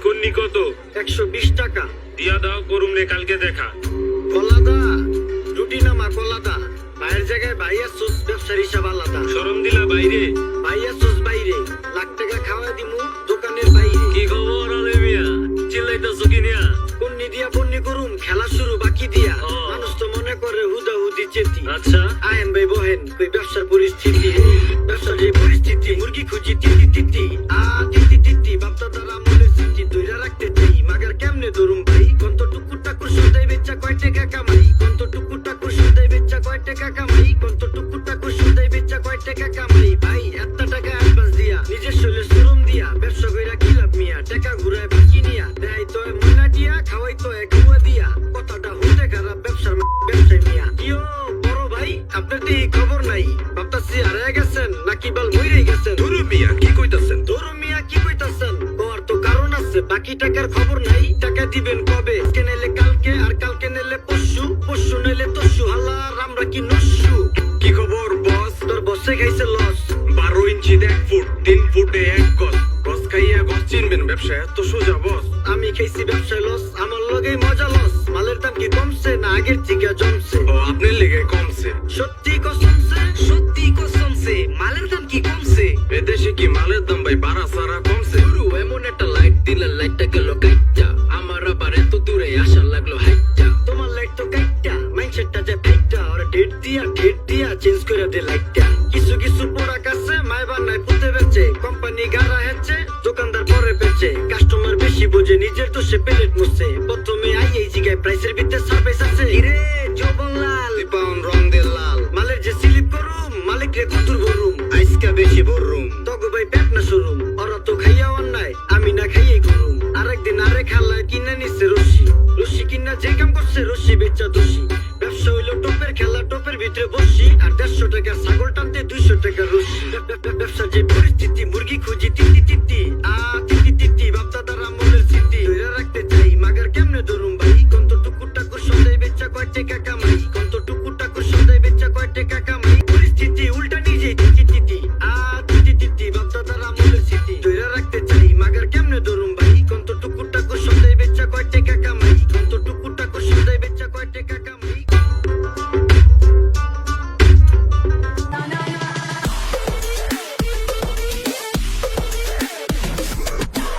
কন্নি কত? 120 টাকা। দিয়া দাও, করুম রে কালকে দেখা। কলাদা রুটি নামা কলাদা। ভাইয়ের জায়গায় ভাই আসুস, ব্যবসার হিসাব আলাদা। শরম দিলা বাইরে? ভাই আসুস বাইরে, লাখ টাকা খাওয়া দিমু দোকানের বাইরে। কি খবর আলে মিয়া, চিল্লাইতাছো কি নিয়া? কন্নি দিয়া বন্নি করুম, খেলা শুরু বাকি দিয়া। ও। মানুষ তো মনে করে হুদা হুদি চেতি। আচ্ছা, আয়েন ভাই বহেন, কই ব্যবসার পরিস্থিতি। ব্যবসার যে পরিস্থিতি, মুরগি খুঁজি তিতি তিতি। তিতি তিতি, বাপদাদার আমলের স্মৃতি ধইরা রাখতে চাই। মাগার কেমনে ধরুম ভাই, কত টুকুর টাকুর সদাই বেচা কয় টাকা কামাই। কত টুকুর টাকুর সদাই বেচা কয় টাকা কামাই। কত টুকুর টাকুর সদাই বেচা কয় টাকা কামাই। ভাই এত টাকা অ্যাডভান্স দিয়া, নিজের শরীরে শ্রম দিয়া, ব্যবসা কইরা কি লাভ মিয়া, টাকা ঘুরায় বাকি নিয়া। দেয় তো ময়না দিয়া, খাওয়াই তো গুয়া দিয়া। কথাটা হতে খারাপ, ব্যবসার ব্যবসায় মিয়া। কিও বড় ভাই, আপনার তো এই খবর নাই। ভাবতাছি হারায় গেছেন নাকি বাল মইরেই গেছেন। ধরু মিয়া কি কইতাছেন? ধরু মিয়া কি কইতাছেন? ওর তো কারণ আছে, বাকি টাকার খবর নাই। টাকা দিবেন কবে? আজকে নাইলে কালকে, আর কালকে নাইলে পরশু, পরশু নাইলে তরশু। হালার আমরা কি নস্যু? কি খবর বস? তোর বসে খাইছে লস। 12 ইঞ্চি 1 ফুট, 3 ফুটে 1 গজ। গজ খাইয়া গজ চিনবেন, ব্যবসা এত সোজা বস? আমি খাইছি ব্যবসায় লস, আমার লগেই মজা লস। মালের দাম কি কমছে না আগের থেকে জমছে? ও আপনার লেগে কমছে? সত্যি কসমছে, সত্যি কসমছে, মালের দাম কি কমছে? এদেশে কি মালের দাম ভাই বাড়া সারা কমছে? গুরু এমন একটা লাইট দিলে লাইটটা গেল কাইটা। আমার আবার এত দূরে আসা লাগলো হাইটা। তোমার লাইট তো কাইটা, মাইন্ডসেটটা যে ফাইটা। ওরা ডেট দিয়া চেঞ্জ করে দে লাইটটা। কিছু কিছু প্রোডাক্ট আছে মাইবার নাই পুঁতে বেচে। কোম্পানি গাড়া হেচ্ছে, দোকানদার পরে বেচে। কাস্টমার বেশি বোঝে, নিজের তো সে প্লেট মুছে। প্রথমে আই এই জায়গায় প্রাইসের ভিতরে সার্ভিস আছে। ইরে জবনলাল পাউন রং দে লাল। মালের যে স্লিপ করুম, মালিক রে কতুর ভরুম। আইসকা বেশি ভরুম। তগো ভাই পেট না সরুম। ওরা তো খাইয়া অন্যায়, আমি না খাইয়াই করুম। আরেকদিন আরে খালায় কিনা নিচ্ছে রশি। রশি কিনা যে কাম করছে, রশি বেচা দোষী। ব্যবসা হইলো টোপের খেলা, টোপের ভিতরে বসি। আর 150 টাকা ছাগল টানতে 200 টাকা রশি। ব্যবসার যে পরিস্থিতি, মুরগি খুঁজি তিতি তিতি। তিতি তিতি, বাপদাদার আমলের স্মৃতি ধইরা রাখতে চাই। মাগার কেমনে ধরুম ভাই, কত টুকুর টাকুর সদাই বেচা কয় টাকা কামাই।